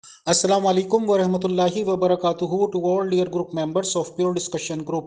Assalamu alaikum wa rahmatullahi wa barakatuhu to all dear group members of Pure Discussion Group.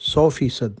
100%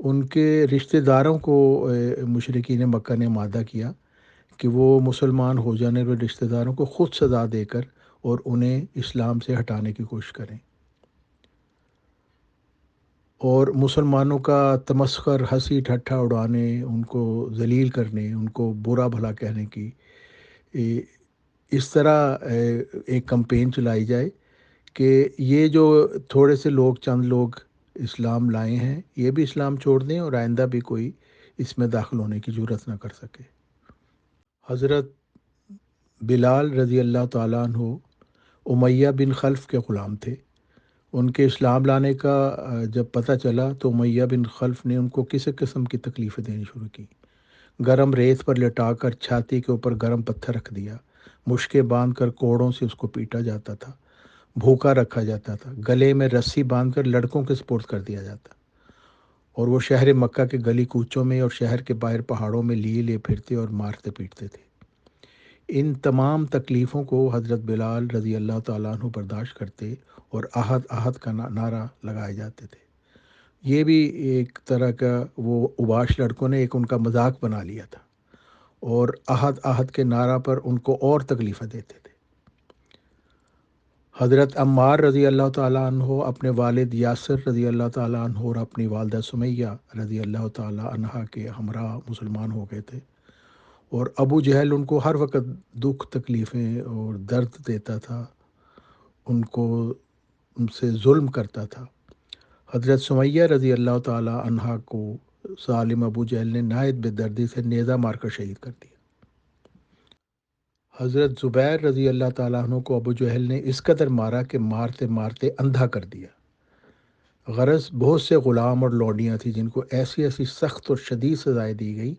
ان کے رشتہ داروں کو مشرکین مکہ نے آمادہ کیا کہ وہ مسلمان ہو جانے والے رشتہ داروں کو خود سزا دے کر اور انہیں اسلام سے ہٹانے کی کوشش کریں، اور مسلمانوں کا تمسخر، ہنسی ٹھٹھا اڑانے، ان کو ذلیل کرنے، ان کو برا بھلا کہنے کی اے، اس طرح ایک کمپین چلائی جائے کہ یہ جو تھوڑے سے لوگ، چند لوگ اسلام لائے ہیں، یہ بھی اسلام چھوڑ دیں اور آئندہ بھی کوئی اس میں داخل ہونے کی جرات نہ کر سکے۔ حضرت بلال رضی اللہ تعالیٰ عنہ امیہ بن خلف کے غلام تھے۔ ان کے اسلام لانے کا جب پتہ چلا تو امیہ بن خلف نے ان کو کسی قسم کی تکلیفیں دینی شروع کی۔ گرم ریت پر لٹا کر چھاتی کے اوپر گرم پتھر رکھ دیا، مشکیں باندھ کر کوڑوں سے اس کو پیٹا جاتا تھا، بھوکا رکھا جاتا تھا، گلے میں رسی باندھ کر لڑکوں کے سپرد کر دیا جاتا، اور وہ شہر مکہ کے گلی کوچوں میں اور شہر کے باہر پہاڑوں میں لیے پھرتے اور مارتے پیٹتے تھے۔ ان تمام تکلیفوں کو حضرت بلال رضی اللہ تعالیٰ عنہ برداشت کرتے اور احد احد کا نعرہ لگائے جاتے تھے۔ یہ بھی ایک طرح کا، وہ اوباش لڑکوں نے ایک ان کا مذاق بنا لیا تھا، اور احد احد کے نعرہ پر ان کو اور تکلیفیں دیتے تھے۔ حضرت عمار رضی اللہ تعالیٰ عنہ اپنے والد یاسر رضی اللہ تعالیٰ عنہ اور اپنی والدہ سمیہ رضی اللہ تعالیٰ عنہا کے ہمراہ مسلمان ہو گئے تھے، اور ابو جہل ان کو ہر وقت دکھ، تکلیفیں اور درد دیتا تھا، ان کو ان سے ظلم کرتا تھا۔ حضرت سمیہ رضی اللہ تعالیٰ عنہا کو ظالم ابو جہل نے نہایت بے دردی سے نیزہ مار کر شہید کر دیا۔ حضرت زبیر رضی اللہ تعالیٰ عنہ کو ابو جہل نے اس قدر مارا کہ مارتے مارتے اندھا کر دیا۔ غرض بہت سے غلام اور لونڈیاں تھیں جن کو ایسی ایسی سخت اور شدید سزائیں دی گئی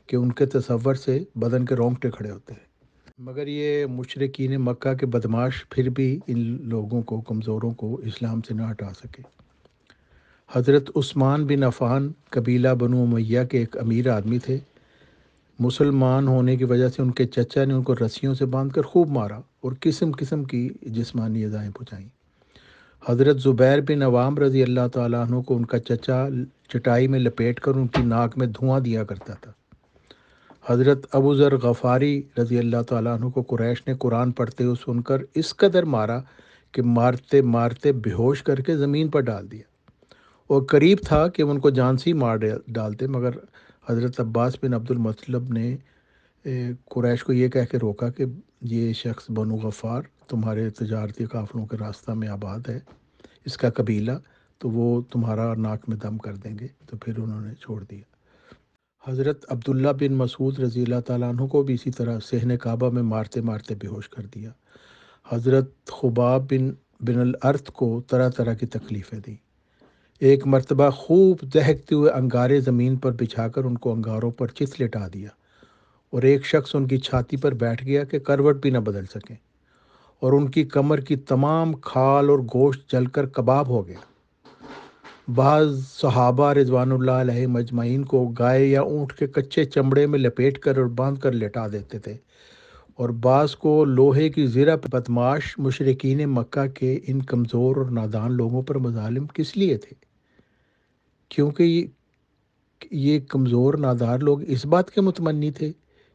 کہ ان کے تصور سے بدن کے رونگٹے کھڑے ہوتے ہیں۔ مگر یہ مشرکین مکہ کے بدماش پھر بھی ان لوگوں کو، کمزوروں کو، اسلام سے نہ ہٹا سکے۔ حضرت عثمان بن عفان قبیلہ بنو امیہ کے ایک امیر آدمی تھے۔ مسلمان ہونے کی وجہ سے ان کے چچا نے ان کو رسیوں سے باندھ کر خوب مارا اور قسم قسم کی جسمانی ایذائیں پہنچائیں۔ حضرت زبیر بن عوام رضی اللہ تعالیٰ عنہ کو ان کا چچا چٹائی میں لپیٹ کر ان کی ناک میں دھواں دیا کرتا تھا۔ حضرت ابو ذر غفاری رضی اللہ تعالیٰ عنہ کو قریش نے قرآن پڑھتے ہوئے سن کر اس قدر مارا کہ مارتے مارتے بے ہوش کر کے زمین پر ڈال دیا، اور قریب تھا کہ ان کو جان سے ہی مار ڈالتے، مگر حضرت عباس بن عبد المطلب نے قریش کو یہ کہہ کے روکا کہ یہ شخص بنو غفار تمہارے تجارتی قافلوں کے راستہ میں آباد ہے، اس کا قبیلہ، تو وہ تمہارا ناک میں دم کر دیں گے، تو پھر انہوں نے چھوڑ دیا۔ حضرت عبداللہ بن مسعود رضی اللہ تعالیٰ عنہ کو بھی اسی طرح صحن کعبہ میں مارتے مارتے بے ہوش کر دیا۔ حضرت خباب بن الارت کو طرح طرح کی تکلیفیں دیں۔ ایک مرتبہ خوب دہکتے ہوئے انگارے زمین پر بچھا کر ان کو انگاروں پر چت لٹا دیا، اور ایک شخص ان کی چھاتی پر بیٹھ گیا کہ کروٹ بھی نہ بدل سکیں، اور ان کی کمر کی تمام کھال اور گوشت جل کر کباب ہو گیا۔ بعض صحابہ رضوان اللہ علیہ مجمعین کو گائے یا اونٹ کے کچے چمڑے میں لپیٹ کر اور باندھ کر لٹا دیتے تھے، اور بعض کو لوہے کی زرہ پہ۔ بدماش مشرکین مکہ کے ان کمزور اور نادان لوگوں پر مظالم کس لیے تھے؟ کیونکہ یہ کمزور نادار لوگ اس بات کے متمنی تھے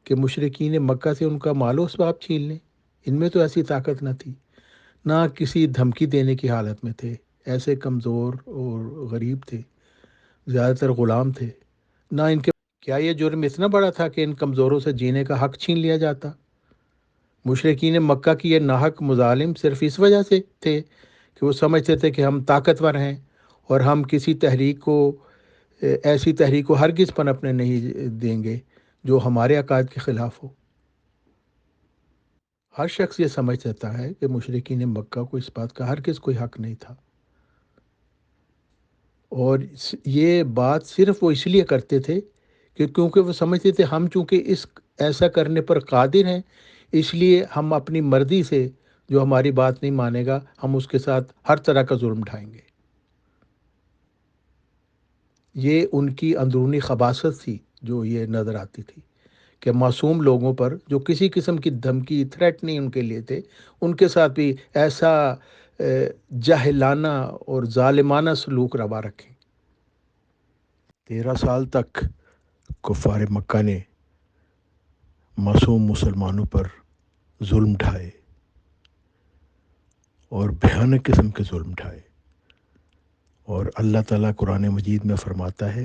کہ مشرکین مکہ سے ان کا مال و اسباب چھین لیں۔ ان میں تو ایسی طاقت نہ تھی، نہ کسی دھمکی دینے کی حالت میں تھے، ایسے کمزور اور غریب تھے، زیادہ تر غلام تھے، نہ ان کے۔ کیا یہ جرم اتنا بڑا تھا کہ ان کمزوروں سے جینے کا حق چھین لیا جاتا؟ مشرکین مکہ کی یہ ناحق مظالم صرف اس وجہ سے تھے کہ وہ سمجھتے تھے کہ ہم طاقتور ہیں اور ہم کسی تحریک کو، ایسی تحریک کو ہرگز پنپنے نہیں دیں گے جو ہمارے عقائد کے خلاف ہو۔ ہر شخص یہ سمجھ سکتا ہے کہ مشرکین مکہ کو اس بات کا ہرگز کوئی حق نہیں تھا، اور یہ بات صرف وہ اس لیے کرتے تھے کہ کیونکہ وہ سمجھتے تھے ہم چونکہ ایسا کرنے پر قادر ہیں، اس لیے ہم اپنی مرضی سے، جو ہماری بات نہیں مانے گا ہم اس کے ساتھ ہر طرح کا ظلم ڈھائیں گے۔ یہ ان کی اندرونی خباثت تھی جو یہ نظر آتی تھی کہ معصوم لوگوں پر جو کسی قسم کی دھمکی، تھریٹ نہیں ان کے لیے تھے، ان کے ساتھ بھی ایسا جاہلانہ اور ظالمانہ سلوک روا رکھیں۔ 13 سال تک کفار مکہ نے معصوم مسلمانوں پر ظلم ڈھائے اور بھیانک قسم کے ظلم ڈھائے، اور اللہ تعالیٰ قرآن مجید میں فرماتا ہے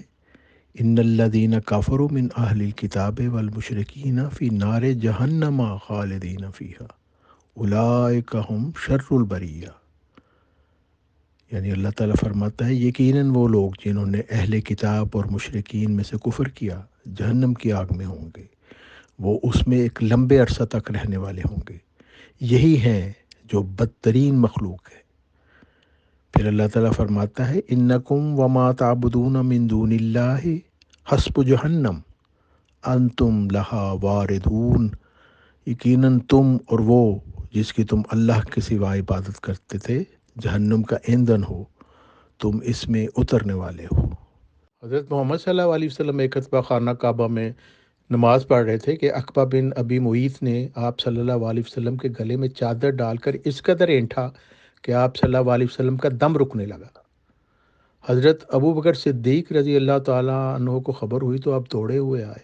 ان الذین کفروا من اہل الکتاب والمشرکین فی نار جہنم خالدین فیہا اولئک ہم شر البریہ، یعنی اللہ تعالیٰ فرماتا ہے یقیناً وہ لوگ جنہوں نے اہل کتاب اور مشرکین میں سے کفر کیا جہنم کی آگ میں ہوں گے، وہ اس میں ایک لمبے عرصہ تک رہنے والے ہوں گے، یہی ہیں جو بدترین مخلوق ہے۔ پھر اللہ تعالیٰ فرماتا ہے انکم وما تعبدون من دون اللہ حسب جہنم انتم لہا واردون، یقیناً تم اور وہ جس کی تم اللہ کے سوا عبادت کرتے تھے جہنم کا ایندھن ہو، تم اس میں اترنے والے ہو۔ حضرت محمد صلی اللہ علیہ وسلم ایک مرتبہ خانہ کعبہ میں نماز پڑھ رہے تھے کہ عقبہ بن ابی معیط نے آپ صلی اللہ علیہ وسلم کے گلے میں چادر ڈال کر اس قدر اینٹھا کہ آپ صلی اللہ علیہ وسلم کا دم رکنے لگا۔ حضرت ابو بکر صدیق رضی اللہ تعالیٰ عنہ کو خبر ہوئی تو آپ دوڑے ہوئے آئے،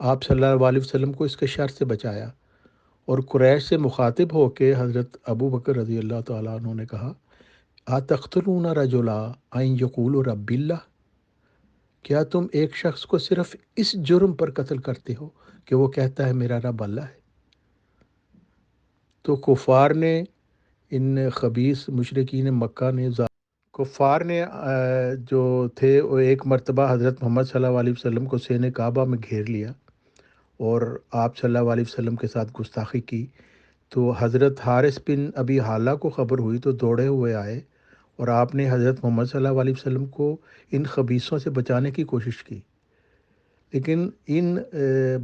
آپ صلی اللہ علیہ وسلم کو اس کے شر سے بچایا، اور قریش سے مخاطب ہو کے حضرت ابو بکر رضی اللہ تعالیٰ عنہ نے کہا اتقتلون رجلا ان یقول رب اللہ، کیا تم ایک شخص کو صرف اس جرم پر قتل کرتے ہو کہ وہ کہتا ہے میرا رب اللہ ہے؟ تو کفار نے، ان خبیث مشرکین مکہ نے، کفار نے جو تھے وہ ایک مرتبہ حضرت محمد صلی اللہ علیہ وسلم کو سین کعبہ میں گھیر لیا اور آپ صلی اللہ علیہ وسلم کے ساتھ گستاخی کی، تو حضرت حارث بن ابی حالہ کو خبر ہوئی تو دوڑے ہوئے آئے اور آپ نے حضرت محمد صلی اللہ علیہ وسلم کو ان خبیثوں سے بچانے کی کوشش کی، لیکن ان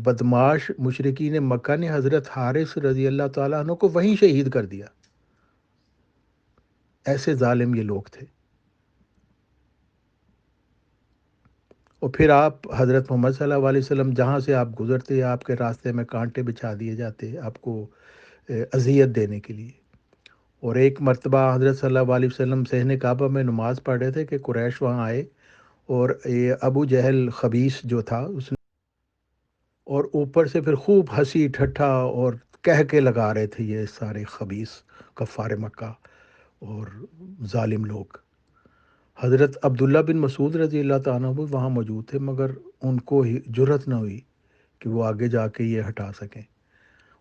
بدماش مشرکین مکہ نے حضرت حارث رضی اللہ تعالیٰ عنہ کو وہیں شہید کر دیا۔ ایسے ظالم یہ لوگ تھے۔ اور پھر آپ حضرت محمد صلی اللہ علیہ وسلم جہاں سے آپ گزرتے آپ کے راستے میں کانٹے بچھا دیے جاتے آپ کو اذیت دینے کے لیے۔ اور ایک مرتبہ حضرت صلی اللہ علیہ وسلم صحن کعبہ میں نماز پڑھ رہے تھے کہ قریش وہاں آئے اور یہ ابو جہل خبیث جو تھا اس نے، اور اوپر سے پھر خوب ہنسی ٹھٹھا اور کہہ کے لگا رہے تھے یہ سارے خبیث کفار مکہ اور ظالم لوگ۔ حضرت عبداللہ بن مسعود رضی اللہ تعالیٰ عنہ وہاں موجود تھے، مگر ان کو ہی جرت نہ ہوئی کہ وہ آگے جا کے یہ ہٹا سکیں۔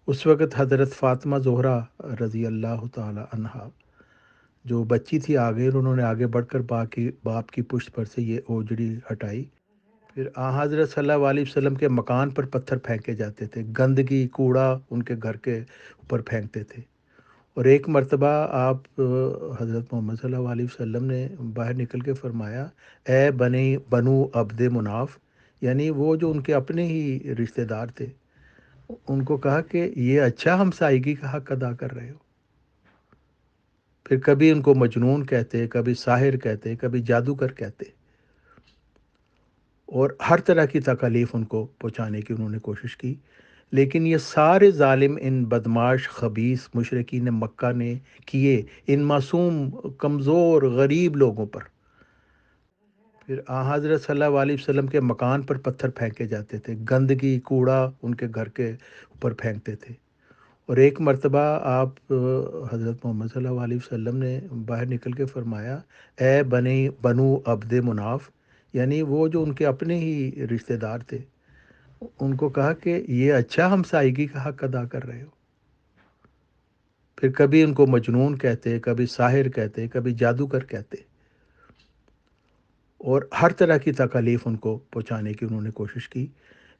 اس وقت حضرت فاطمہ زہرا رضی اللہ تعالیٰ عنہا جو بچی تھی آگے، انہوں نے آگے بڑھ کر باپ کی پشت پر سے یہ اوجڑی ہٹائی۔ پھر حضرت صلی اللہ علیہ وسلم کے مکان پر پتھر پھینکے جاتے تھے، گندگی کوڑا ان کے گھر کے اوپر پھینکتے تھے۔ اور ایک مرتبہ آپ حضرت محمد صلی اللہ علیہ وسلم نے باہر نکل کے فرمایا اے بنو عبد مناف، یعنی وہ جو ان کے اپنے ہی رشتہ دار تھے، ان کو کہا کہ یہ اچھا ہمسائیگی کا حق ادا کر رہے ہو۔ پھر کبھی ان کو مجنون کہتے، کبھی ساحر کہتے، کبھی جادوگر کہتے، اور ہر طرح کی تکالیف ان کو پہنچانے کی انہوں نے کوشش کی، لیکن یہ سارے ظالم ان بدماش خبیث مشرکین مکہ نے کیے ان معصوم کمزور غریب لوگوں پر۔ پھر حضرت صلی اللہ علیہ وسلم کے مکان پر پتھر پھینکے جاتے تھے، گندگی کوڑا ان کے گھر کے اوپر پھینکتے تھے۔ اور ایک مرتبہ آپ حضرت محمد صلی اللہ علیہ وسلم نے باہر نکل کے فرمایا اے بنو عبد مناف، یعنی وہ جو ان کے اپنے ہی رشتہ دار تھے، ان کو کہا کہ یہ اچھا ہمسائیگی کا حق ادا کر رہے ہو۔ پھر کبھی ان کو مجنون کہتے، کبھی ساحر کہتے، کبھی جادوگر کہتے، اور ہر طرح کی تکالیف ان کو پہنچانے کی انہوں نے کوشش کی،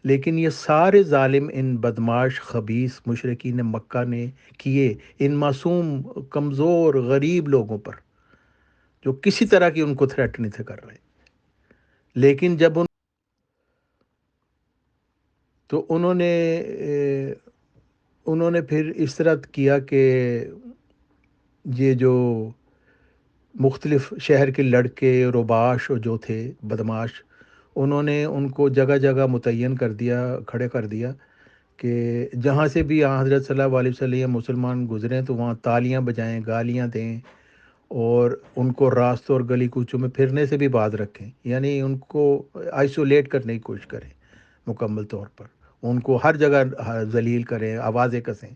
لیکن یہ سارے ظالم ان بدماش خبیث مشرکین مکہ نے کیے ان معصوم کمزور غریب لوگوں پر، جو کسی طرح کی ان کو تھریٹ نہیں تھے کر رہے۔ لیکن جب تو انہوں نے پھر اس طرح کیا کہ یہ جو مختلف شہر کے لڑکے روباش جو تھے بدماش، انہوں نے ان کو جگہ جگہ متعین کر دیا، کھڑے کر دیا کہ جہاں سے بھی حضرت صلی اللہ علیہ وسلم مسلمان گزریں تو وہاں تالیاں بجائیں، گالیاں دیں، اور ان کو راستوں اور گلی کوچوں میں پھرنے سے بھی باز رکھیں، یعنی ان کو آئسولیٹ کرنے کی کوشش کریں مکمل طور پر، ان کو ہر جگہ ذلیل کریں، آوازیں کسیں،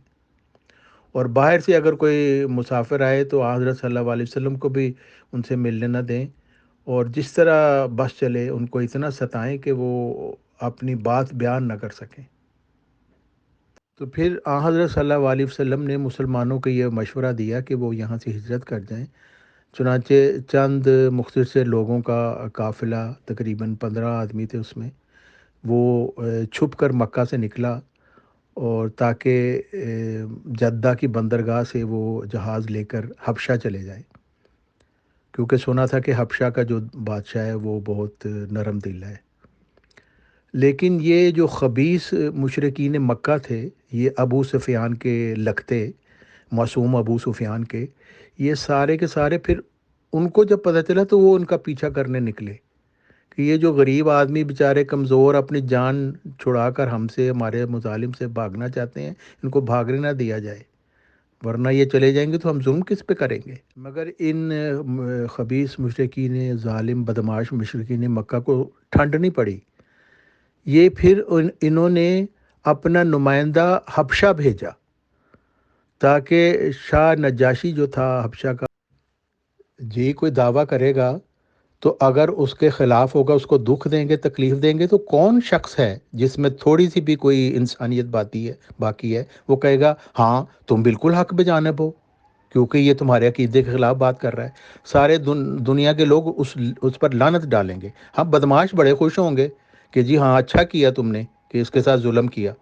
اور باہر سے اگر کوئی مسافر آئے تو حضرت صلی اللہ علیہ وسلم کو بھی ان سے ملنے نہ دیں، اور جس طرح بس چلے ان کو اتنا ستائیں کہ وہ اپنی بات بیان نہ کر سکیں۔ تو پھر حضرت صلی اللہ علیہ وسلم نے مسلمانوں کو یہ مشورہ دیا کہ وہ یہاں سے ہجرت کر جائیں۔ چنانچہ چند مختصر سے لوگوں کا قافلہ، تقریباً 15 آدمی تھے اس میں، وہ چھپ کر مکہ سے نکلا، اور تاکہ جدہ کی بندرگاہ سے وہ جہاز لے کر حبشہ چلے جائیں، کیونکہ سنا تھا کہ حبشہ کا جو بادشاہ ہے وہ بہت نرم دل ہے۔ لیکن یہ جو خبیث مشرکین مکہ تھے، یہ ابو سفیان کے لگتے، معصوم ابو سفیان کے، یہ سارے کے سارے پھر ان کو جب پتہ چلا تو وہ ان کا پیچھا کرنے نکلے کہ یہ جو غریب آدمی بیچارے کمزور اپنی جان چھڑا کر ہم سے، ہمارے مظالم سے بھاگنا چاہتے ہیں، ان کو بھاگنے نہ دیا جائے، ورنہ یہ چلے جائیں گے تو ہم ظلم کس پہ کریں گے۔ مگر ان خبیث مشرکین، ظالم بدماش مشرکین مکہ کو ٹھنڈ نہیں پڑی، یہ پھر انہوں نے اپنا نمائندہ حبشہ بھیجا تاکہ شاہ نجاشی جو تھا حبشہ کا، جی کوئی دعویٰ کرے گا تو اگر اس کے خلاف ہوگا، اس کو دکھ دیں گے، تکلیف دیں گے، تو کون شخص ہے جس میں تھوڑی سی بھی کوئی انسانیت باقی ہے، وہ کہے گا ہاں تم بالکل حق بے جانب ہو، کیونکہ یہ تمہارے عقیدے کے خلاف بات کر رہا ہے۔ سارے دنیا کے لوگ اس پر لعنت ڈالیں گے۔ ہاں بدماش بڑے خوش ہوں گے کہ جی ہاں اچھا کیا تم نے کہ اس کے ساتھ ظلم کیا،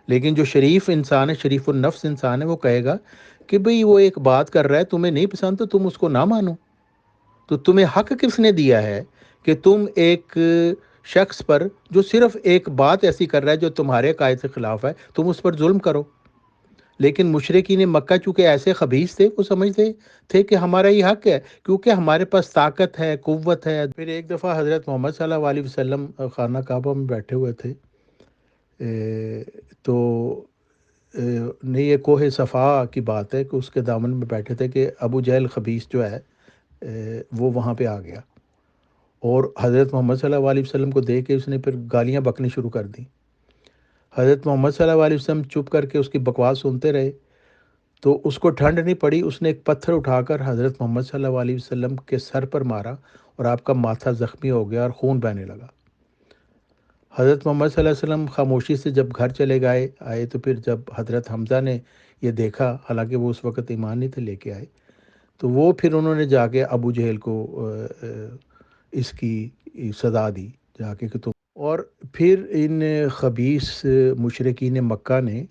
لیکن جو شریف انسان ہے، شریف النفس انسان ہے، وہ کہے گا کہ بھئی وہ ایک بات کر رہا ہے، تمہیں نہیں پسند تو تم اس کو نہ مانو، تو تمہیں حق کس نے دیا ہے کہ تم ایک شخص پر جو صرف ایک بات ایسی کر رہا ہے جو تمہارے عقائد کے خلاف ہے، تم اس پر ظلم کرو۔ لیکن مشرکین مکہ چونکہ ایسے خبیث تھے، وہ سمجھتے تھے کہ ہمارا یہ حق ہے کیونکہ ہمارے پاس طاقت ہے، قوت ہے۔ پھر ایک دفعہ حضرت محمد صلی اللہ علیہ وسلم خانہ کعبہ میں بیٹھے ہوئے تھے، تو نہیں، یہ کوہ صفا کی بات ہے کہ اس کے دامن میں بیٹھے تھے کہ ابو جہل خبیث جو ہے وہ وہاں پہ آ گیا، اور حضرت محمد صلی اللہ علیہ وسلم کو دیکھ کے اس نے پھر گالیاں بکنی شروع کر دیں۔ حضرت محمد صلی اللہ علیہ وسلم چپ کر کے اس کی بکواس سنتے رہے، تو اس کو ٹھنڈ نہیں پڑی، اس نے ایک پتھر اٹھا کر حضرت محمد صلی اللہ علیہ وسلم کے سر پر مارا، اور آپ کا ماتھا زخمی ہو گیا اور خون بہنے لگا۔ حضرت محمد صلی اللہ علیہ وسلم خاموشی سے جب گھر چلے آئے تو پھر جب حضرت حمزہ نے یہ دیکھا، حالانکہ وہ اس وقت ایمان نہیں تھے لے کے آئے، تو وہ پھر انہوں نے جا کے ابو جہل کو اس کی سزا دی جا کے کہ تم، اور پھر ان خبیث مشرکین مکہ نے،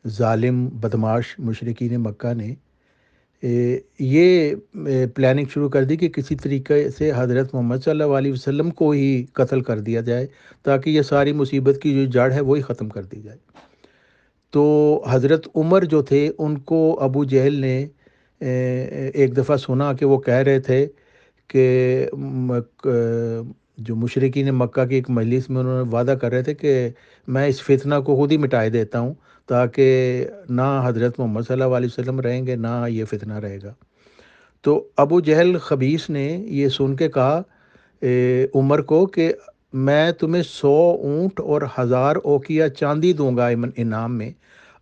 ظالم بدماش مشرکین مکہ نے یہ پلاننگ شروع کر دی کہ کسی طریقے سے حضرت محمد صلی اللہ علیہ وسلم کو ہی قتل کر دیا جائے تاکہ یہ ساری مصیبت کی جو جڑ ہے وہی ختم کر دی جائے۔ تو حضرت عمر جو تھے ان کو ابو جہل نے ایک دفعہ سنا کہ وہ کہہ رہے تھے کہ جو مشرکین مکہ کی ایک مجلس میں انہوں نے وعدہ کر رہے تھے کہ میں اس فتنہ کو خود ہی مٹائے دیتا ہوں تاکہ نہ حضرت محمد صلی اللہ علیہ وسلم رہیں گے، نہ یہ فتنہ رہے گا۔ تو ابو جہل خبیث نے یہ سن کے کہا عمر کو کہ میں تمہیں 100 اونٹ اور 1000 اوقیہ چاندی دوں گا انعام میں،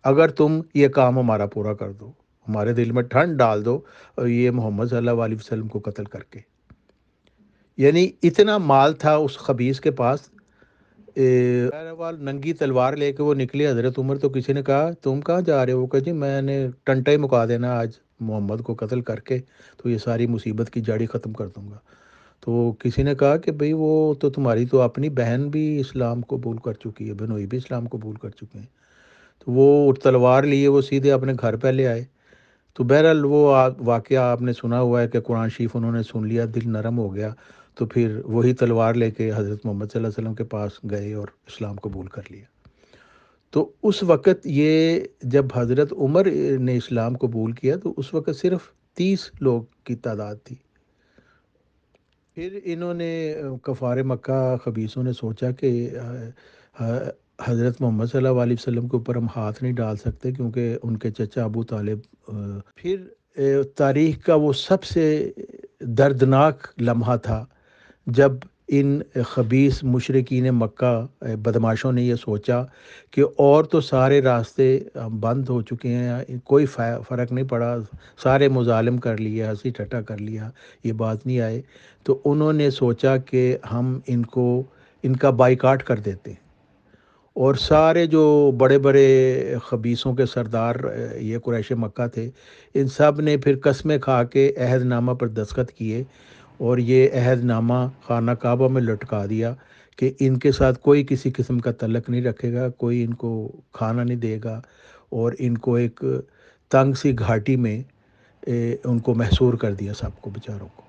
اگر تم یہ کام ہمارا پورا کر دو، ہمارے دل میں ٹھنڈ ڈال دو یہ محمد صلی اللہ علیہ وسلم کو قتل کر کے۔ یعنی اتنا مال تھا اس خبیث کے پاس۔ بہرحال ننگی تلوار لے کے وہ نکلے حضرت عمر، تو کسی نے کہا تم کہاں جا رہے ہو؟ کہ جی میں نے ٹنٹا ہی مکا دینا آج محمد کو قتل کر کے، تو یہ ساری مصیبت کی جڑی ختم کر دوں گا۔ تو کسی نے کہا کہ بھئی وہ تو تمہاری تو اپنی بہن بھی اسلام قبول کر چکی ہے، بنوئی بھی اسلام قبول کر چکے ہیں۔ تو وہ تلوار لیے وہ سیدھے اپنے گھر پہ لے آئے۔ تو بہرحال وہ واقعہ آپ نے سنا ہوا ہے کہ قرآن شریف انہوں نے سن لیا، دل نرم ہو گیا، تو پھر وہی تلوار لے کے حضرت محمد صلی اللہ علیہ وسلم کے پاس گئے اور اسلام قبول کر لیا۔ تو اس وقت یہ جب حضرت عمر نے اسلام قبول کیا تو اس وقت صرف 30 لوگ کی تعداد تھی۔ پھر انہوں نے کفار مکہ خبیثوں نے سوچا کہ حضرت محمد صلی اللہ علیہ وسلم کے اوپر ہم ہاتھ نہیں ڈال سکتے کیونکہ ان کے چچا ابو طالب۔ پھر تاریخ کا وہ سب سے دردناک لمحہ تھا جب ان خبیث مشرکین مکہ بدماشوں نے یہ سوچا کہ اور تو سارے راستے بند ہو چکے ہیں، کوئی فرق نہیں پڑا، سارے مظالم کر لیا، ہنسی ٹھٹا کر لیا، یہ بات نہیں آئے، تو انہوں نے سوچا کہ ہم ان کا بائیکاٹ کر دیتے ہیں، اور سارے جو بڑے بڑے خبیثوں کے سردار یہ قریش مکہ تھے، ان سب نے پھر قسمیں کھا کے عہد نامہ پر دستخط کیے، اور یہ عہد نامہ خانہ کعبہ میں لٹکا دیا کہ ان کے ساتھ کوئی کسی قسم کا تعلق نہیں رکھے گا، کوئی ان کو کھانا نہیں دے گا، اور ان کو ایک تنگ سی گھاٹی میں ان کو محصور کر دیا سب کو بیچاروں کو۔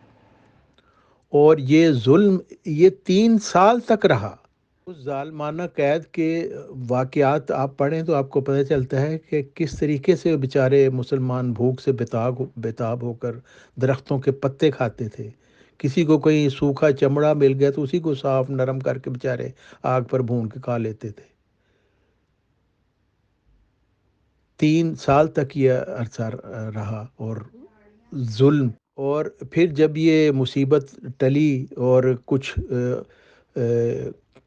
اور یہ ظلم یہ 3 سال تک رہا۔ اس ظالمانہ قید کے واقعات آپ پڑھیں تو آپ کو پتہ چلتا ہے کہ کس طریقے سے بیچارے مسلمان بھوک سے بےتاب ہو کر درختوں کے پتے کھاتے تھے، کسی کو کہیں سوکھا چمڑا مل گیا تو اسی کو صاف نرم کر کے بیچارے آگ پر بھون کے کھا لیتے تھے۔ 3 سال تک یہ عرصہ رہا اور ظلم، اور پھر جب یہ مصیبت ٹلی اور کچھ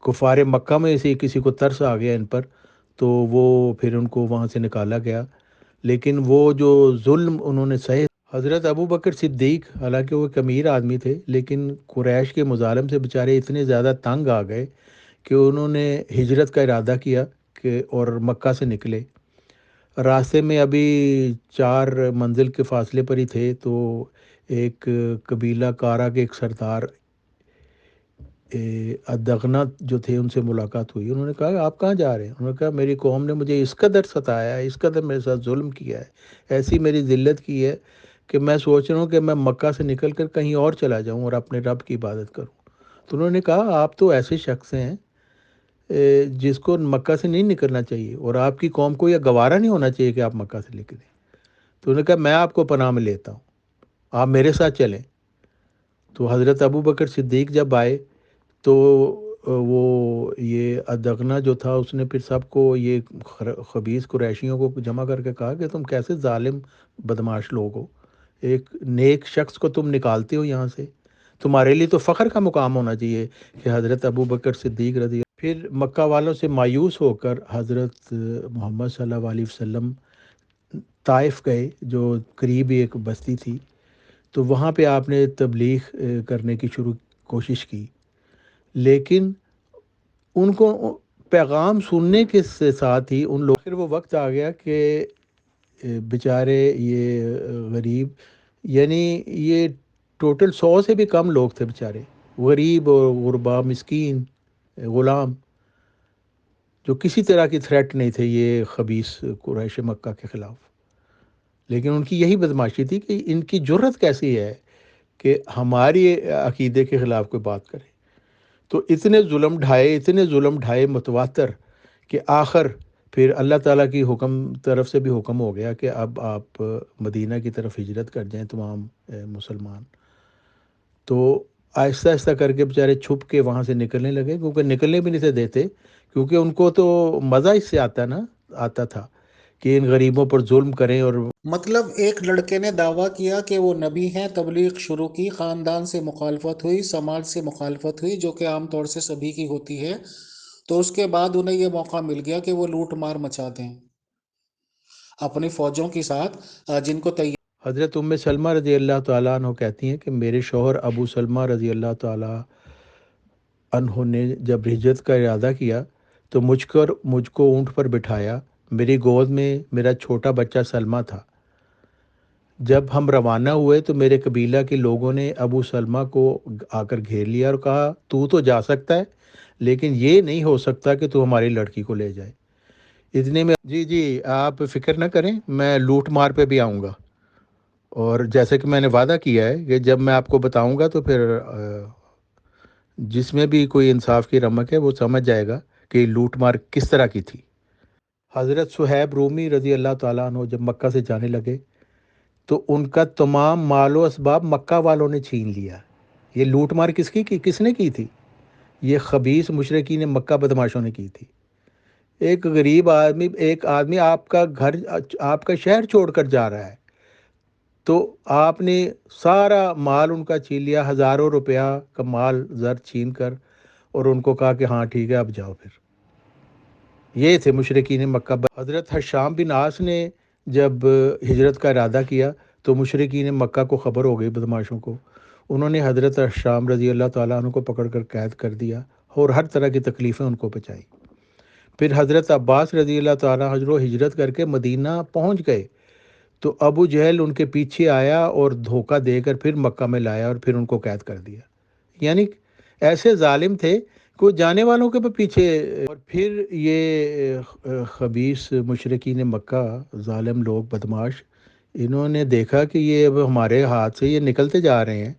کفار مکہ میں سے کسی کو ترس آ گیا ان پر، تو وہ پھر ان کو وہاں سے نکالا گیا، لیکن وہ جو ظلم انہوں نے سہے، حضرت ابو بکر صدیق حالانکہ وہ ایک امیر آدمی تھے، لیکن قریش کے مظالم سے بیچارے اتنے زیادہ تنگ آ گئے کہ انہوں نے ہجرت کا ارادہ کیا اور مکہ سے نکلے۔ راستے میں ابھی 4 منزل کے فاصلے پر ہی تھے تو ایک قبیلہ کارا کے ایک سردار ادغنا جو تھے ان سے ملاقات ہوئی۔ انہوں نے کہا آپ کہاں جا رہے ہیں؟ انہوں نے کہا میری قوم نے مجھے اس قدر ستایا ہے، اس قدر میرے ساتھ ظلم کیا ہے، ایسی میری ذلت کی ہے کہ میں سوچ رہا ہوں کہ میں مکہ سے نکل کر کہیں اور چلا جاؤں اور اپنے رب کی عبادت کروں۔ تو انہوں نے کہا آپ تو ایسے شخص ہیں جس کو مکہ سے نہیں نکلنا چاہیے، اور آپ کی قوم کو یہ گوارا نہیں ہونا چاہیے کہ آپ مکہ سے نکلیں۔ تو انہوں نے کہا میں آپ کو پناہ میں لیتا ہوں، آپ میرے ساتھ چلیں۔ تو حضرت ابو بکر صدیق جب آئے تو وہ یہ ادغنا جو تھا اس نے پھر سب کو یہ خبیث قریشیوں کو جمع کر کے کہا کہ تم کیسے ظالم بدماش لوگ ہو، ایک نیک شخص کو تم نکالتے ہو یہاں سے، تمہارے لیے تو فخر کا مقام ہونا چاہیے کہ حضرت ابو بکر صدیق رضی اللہ۔ پھر مکہ والوں سے مایوس ہو کر حضرت محمد صلی اللہ علیہ وسلم طائف گئے، جو قریب ایک بستی تھی، تو وہاں پہ آپ نے تبلیغ کرنے کی کوشش کی، لیکن ان کو پیغام سننے کے ساتھ ہی ان لوگ پھر وہ وقت آ گیا کہ بیچارے یہ غریب، یعنی یہ ٹوٹل 100 سے بھی کم لوگ تھے بیچارے، غریب اور غربا، مسکین، غلام، جو کسی طرح کی تھریٹ نہیں تھے یہ خبیث قریش مکہ کے خلاف، لیکن ان کی یہی بدماشی تھی کہ ان کی جرت کیسی ہے کہ ہماری عقیدے کے خلاف کوئی بات کرے۔ تو اتنے ظلم ڈھائے متواتر کہ آخر پھر اللہ تعالیٰ کی طرف سے بھی حکم ہو گیا کہ اب آپ مدینہ کی طرف ہجرت کر جائیں تمام مسلمان۔ تو آہستہ آہستہ کر کے بیچارے چھپ کے وہاں سے نکلنے لگے، کیونکہ نکلنے بھی نہیں تھے دیتے، کیونکہ ان کو تو مزہ اس سے آتا تھا کہ ان غریبوں پر ظلم کریں۔ اور مطلب ایک لڑکے نے دعویٰ کیا کہ وہ نبی ہیں، تبلیغ شروع کی، خاندان سے مخالفت ہوئی، سماج سے مخالفت ہوئی، جو کہ عام طور سے سبھی کی ہوتی ہے، تو اس کے بعد انہیں یہ موقع مل گیا کہ وہ لوٹ مار مچا دیں اپنی فوجوں کے ساتھ، جن کو حضرت ام سلمہ رضی اللہ تعالیٰ عنہ کہتی ہیں کہ میرے شوہر ابو سلمہ رضی اللہ تعالیٰ عنہ نے جب ہجرت کا ارادہ کیا تو مجھ کو اونٹ پر بٹھایا، میری گود میں میرا چھوٹا بچہ سلمہ تھا۔ جب ہم روانہ ہوئے تو میرے قبیلہ کے لوگوں نے ابو سلمہ کو آ کر گھیر لیا اور کہا تو جا سکتا ہے، لیکن یہ نہیں ہو سکتا کہ تو ہماری لڑکی کو لے جائے۔ اتنے میں جی آپ فکر نہ کریں، میں لوٹ مار پہ بھی آؤں گا، اور جیسے کہ میں نے وعدہ کیا ہے کہ جب میں آپ کو بتاؤں گا تو پھر جس میں بھی کوئی انصاف کی رمق ہے وہ سمجھ جائے گا کہ لوٹ مار کس طرح کی تھی۔ حضرت صہیب رومی رضی اللہ تعالیٰ عنہ جب مکہ سے جانے لگے تو ان کا تمام مال و اسباب مکہ والوں نے چھین لیا۔ یہ لوٹ مار کس نے کی تھی؟ یہ خبیث مشرکین مکہ بدماشوں نے کی تھی۔ ایک غریب آدمی، ایک آدمی آپ کا گھر، آپ کا شہر چھوڑ کر جا رہا ہے، تو آپ نے سارا مال ان کا چھین لیا، ہزاروں روپیہ کا مال زر چھین کر، اور ان کو کہا کہ ہاں ٹھیک ہے اب جاؤ پھر۔ یہ تھے مشرکین مکہ۔ حضرت حشام بن عاص نے جب ہجرت کا ارادہ کیا تو مشرکین مکہ کو خبر ہو گئی، بدماشوں کو۔ انہوں نے حضرت حشام رضی اللہ تعالیٰ عنہ کو پکڑ کر قید کر دیا اور ہر طرح کی تکلیفیں ان کو پہنچائی۔ پھر حضرت عباس رضی اللہ تعالیٰ عنہ ہجرت کر کے مدینہ پہنچ گئے تو ابو جہل ان کے پیچھے آیا اور دھوکہ دے کر پھر مکہ میں لایا اور پھر ان کو قید کر دیا۔ یعنی ایسے ظالم تھے کہ وہ جانے والوں کے پیچھے۔ اور پھر یہ خبیث مشرکین مکہ، ظالم لوگ، بدماش، انہوں نے دیکھا کہ یہ اب ہمارے ہاتھ سے یہ نکلتے جا رہے ہیں،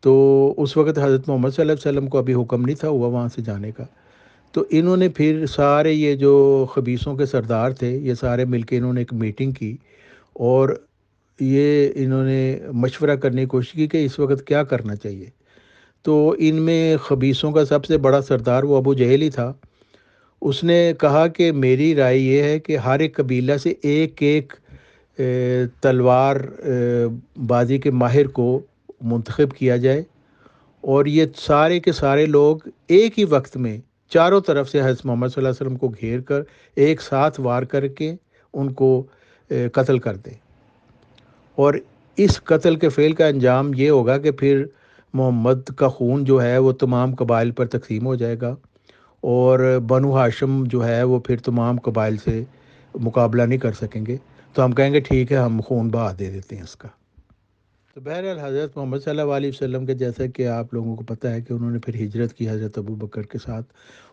تو اس وقت حضرت محمد صلی اللہ علیہ وسلم کو ابھی حکم نہیں تھا ہوا وہاں سے جانے کا، تو انہوں نے پھر سارے یہ جو خبیثوں کے سردار تھے یہ سارے مل کے انہوں نے ایک میٹنگ کی، اور یہ انہوں نے مشورہ کرنے کی کوشش کی کہ اس وقت کیا کرنا چاہیے۔ تو ان میں خبیثوں کا سب سے بڑا سردار وہ ابو جہل ہی تھا۔ اس نے کہا کہ میری رائے یہ ہے کہ ہر ایک قبیلہ سے ایک ایک تلوار بازی کے ماہر کو منتخب کیا جائے، اور یہ سارے کے سارے لوگ ایک ہی وقت میں چاروں طرف سے حضرت محمد صلی اللہ علیہ وسلم کو گھیر کر ایک ساتھ وار کر کے ان کو قتل کر دیں، اور اس قتل کے فعل کا انجام یہ ہوگا کہ پھر محمد کا خون جو ہے وہ تمام قبائل پر تقسیم ہو جائے گا، اور بنو ہاشم جو ہے وہ پھر تمام قبائل سے مقابلہ نہیں کر سکیں گے، تو ہم کہیں گے ٹھیک ہے ہم خون بہا دے دیتے ہیں اس کا۔ تو بہرحال حضرت محمد صلی اللہ علیہ وسلم کے، جیسا کہ آپ لوگوں کو پتہ ہے کہ انہوں نے پھر ہجرت کی حضرت ابو بکر کے ساتھ،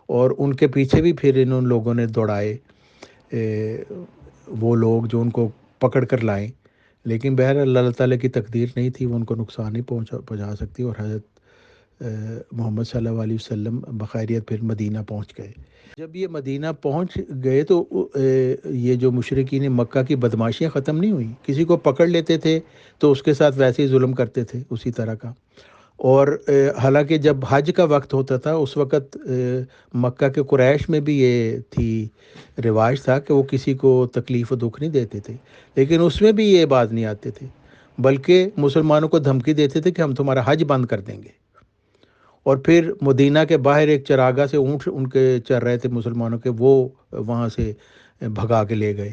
اور ان کے پیچھے بھی پھر انہوں لوگوں نے دوڑائے وہ لوگ جو ان کو پکڑ کر لائیں، لیکن بہرحال اللہ تعالیٰ کی تقدیر نہیں تھی، وہ ان کو نقصان نہیں پہنچا سکتی، اور حضرت محمد صلی اللہ علیہ وسلم بخیریت پھر مدینہ پہنچ گئے۔ جب یہ مدینہ پہنچ گئے تو یہ جو مشرکین مکہ کی بدماشیاں ختم نہیں ہوئیں، کسی کو پکڑ لیتے تھے تو اس کے ساتھ ویسے ہی ظلم کرتے تھے اسی طرح کا۔ اور حالانکہ جب حج کا وقت ہوتا تھا اس وقت مکہ کے قریش میں بھی یہ تھی رواج تھا کہ وہ کسی کو تکلیف و دکھ نہیں دیتے تھے، لیکن اس میں بھی یہ بات نہیں آتے تھے، بلکہ مسلمانوں کو دھمکی دیتے تھے کہ ہم تمہارا حج بند کر دیں گے۔ اور پھر مدینہ کے باہر ایک چراگاہ سے اونٹ ان کے چر رہے تھے مسلمانوں کے، وہ وہاں سے بھگا کے لے گئے،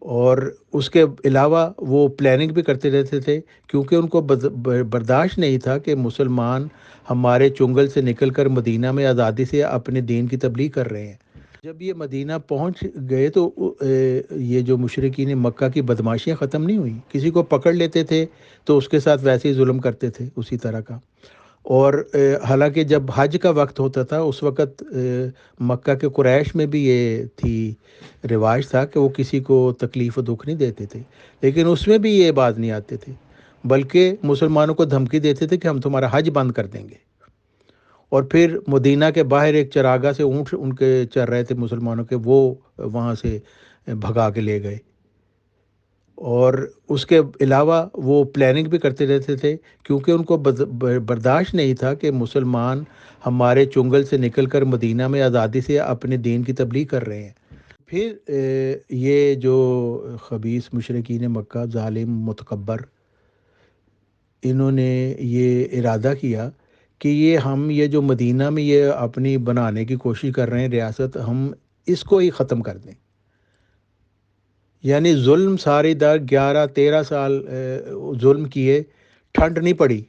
اور اس کے علاوہ وہ پلاننگ بھی کرتے رہتے تھے، کیونکہ ان کو برداشت نہیں تھا کہ مسلمان ہمارے چنگل سے نکل کر مدینہ میں آزادی سے اپنے دین کی تبلیغ کر رہے ہیں۔ جب یہ مدینہ پہنچ گئے تو یہ جو مشرکین مکہ کی بدماشیاں ختم نہیں ہوئیں، کسی کو پکڑ لیتے تھے تو اس کے ساتھ ویسے ہی ظلم کرتے تھے اسی طرح کا۔ اور حالانکہ جب حج کا وقت ہوتا تھا اس وقت مکہ کے قریش میں بھی یہ تھی رواج تھا کہ وہ کسی کو تکلیف و دکھ نہیں دیتے تھے، لیکن اس میں بھی یہ بات نہیں آتے تھے، بلکہ مسلمانوں کو دھمکی دیتے تھے کہ ہم تمہارا حج بند کر دیں گے۔ اور پھر مدینہ کے باہر ایک چراگاہ سے اونٹ ان کے چر رہے تھے مسلمانوں کے، وہ وہاں سے بھگا کے لے گئے، اور اس کے علاوہ وہ پلاننگ بھی کرتے رہتے تھے، کیونکہ ان کو برداشت نہیں تھا کہ مسلمان ہمارے چنگل سے نکل کر مدینہ میں آزادی سے اپنے دین کی تبلیغ کر رہے ہیں۔ پھر یہ جو خبیث مشرکین مکہ، ظالم، متکبر، انہوں نے یہ ارادہ کیا کہ یہ جو مدینہ میں یہ اپنی بنانے کی کوشش کر رہے ہیں ریاست، ہم اس کو ہی ختم کر دیں۔ یعنی ظلم ساری در 11-13 سال ظلم کیے، ٹھنڈ نہیں پڑی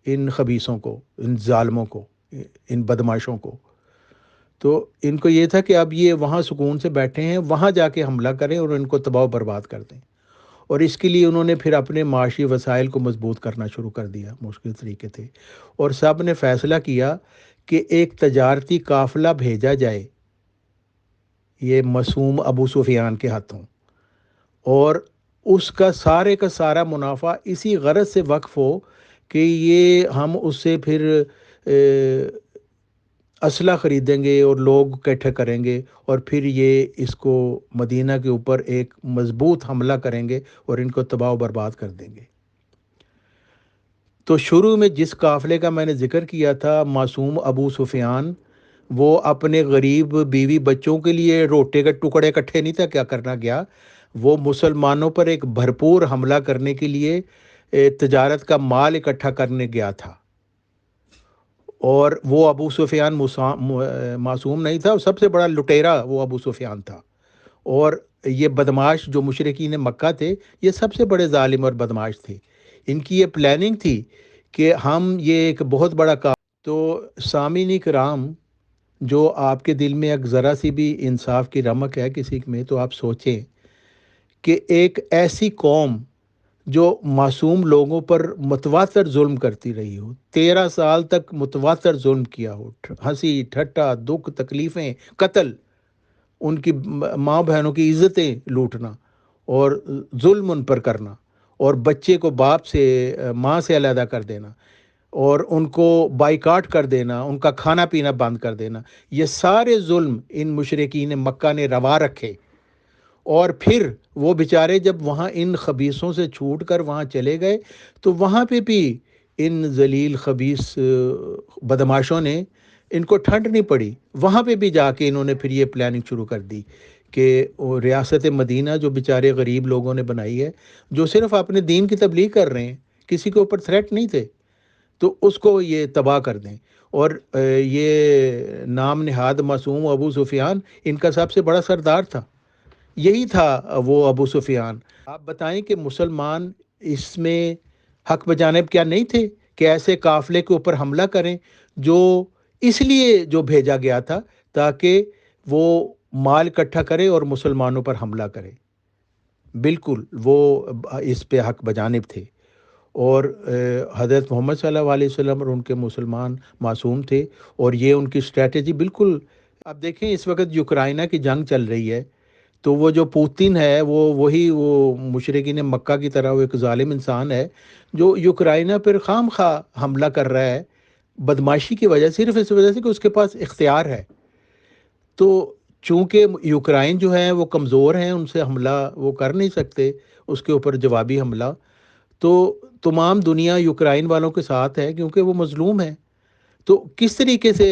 ان خبیثوں کو، ان ظالموں کو، ان بدماشوں کو۔ تو ان کو یہ تھا کہ اب یہ وہاں سکون سے بیٹھے ہیں، وہاں جا کے حملہ کریں اور ان کو تباہ و برباد کر دیں، اور اس کے لیے انہوں نے پھر اپنے معاشی وسائل کو مضبوط کرنا شروع کر دیا، مشکل طریقے تھے، اور سب نے فیصلہ کیا کہ ایک تجارتی قافلہ بھیجا جائے یہ معصوم ابو سفیان کے ہاتھوں، اور اس کا سارا منافع اسی غرض سے وقف ہو کہ یہ ہم اس سے پھر اسلحہ خریدیں گے اور لوگ اکٹھے کریں گے، اور پھر یہ اس کو مدینہ کے اوپر ایک مضبوط حملہ کریں گے اور ان کو تباہ و برباد کر دیں گے۔ تو شروع میں جس قافلے کا میں نے ذکر کیا تھا، معصوم ابو سفیان، وہ اپنے غریب بیوی بچوں کے لیے روٹے کے ٹکڑے اکٹھے نہیں تھا کیا کرنا گیا، وہ مسلمانوں پر ایک بھرپور حملہ کرنے کے لیے تجارت کا مال اکٹھا کرنے گیا تھا۔ اور وہ ابو سفیان معصوم نہیں تھا، سب سے بڑا لٹیرا وہ ابو سفیان تھا۔ اور یہ بدماش جو مشرکین مکہ تھے، یہ سب سے بڑے ظالم اور بدماش تھے۔ ان کی یہ پلاننگ تھی کہ ہم یہ ایک بہت بڑا کام۔ تو سامعین کرام، جو آپ کے دل میں ایک ذرا سی بھی انصاف کی رمق ہے کسی میں، تو آپ سوچیں کہ ایک ایسی قوم جو معصوم لوگوں پر متواتر ظلم کرتی رہی ہو، 13 سال تک متواتر ظلم کیا ہو، ہنسی ٹھٹا دکھ تکلیفیں قتل، ان کی ماں بہنوں کی عزتیں لوٹنا اور ظلم ان پر کرنا، اور بچے کو باپ سے ماں سے علیحدہ کر دینا، اور ان کو بائیکاٹ کر دینا، ان کا کھانا پینا بند کر دینا، یہ سارے ظلم ان مشرکین مکہ نے روا رکھے۔ اور پھر وہ بیچارے جب وہاں ان خبیثوں سے چھوٹ کر وہاں چلے گئے، تو وہاں پہ بھی ان ذلیل خبیث بدماشوں نے ان کو ٹھنڈ نہیں پڑی، وہاں پہ بھی جا کے انہوں نے پھر یہ پلاننگ شروع کر دی کہ وہ ریاست مدینہ جو بیچارے غریب لوگوں نے بنائی ہے، جو صرف اپنے دین کی تبلیغ کر رہے ہیں، کسی کے اوپر تھریٹ نہیں تھے، تو اس کو یہ تباہ کر دیں۔ اور یہ نام نہاد معصوم ابو سفیان ان کا سب سے بڑا سردار تھا، یہی تھا وہ ابو سفیان۔ آپ بتائیں کہ مسلمان اس میں حق بجانب کیا نہیں تھے کہ ایسے قافلے کے اوپر حملہ کریں، جو اس لیے جو بھیجا گیا تھا تاکہ وہ مال اکٹھا کرے اور مسلمانوں پر حملہ کرے۔ بالکل وہ اس پہ حق بجانب تھے، اور حضرت محمد صلی اللہ علیہ وسلم اور ان کے مسلمان معصوم تھے، اور یہ ان کی اسٹریٹجی بالکل۔ اب دیکھیں اس وقت یوکرائنا کی جنگ چل رہی ہے، تو وہ جو پوتن ہے وہ مشرکین مکہ کی طرح وہ ایک ظالم انسان ہے جو یوکرائنا پر خام خواہ حملہ کر رہا ہے، بدماشی کی وجہ، صرف اس وجہ سے کہ اس کے پاس اختیار ہے۔ تو چونکہ یوکرائن جو ہے وہ کمزور ہیں، ان سے حملہ وہ کر نہیں سکتے، اس کے اوپر جوابی حملہ، تو تمام دنیا یوکرائن والوں کے ساتھ ہے کیونکہ وہ مظلوم ہے۔ تو کس طریقے سے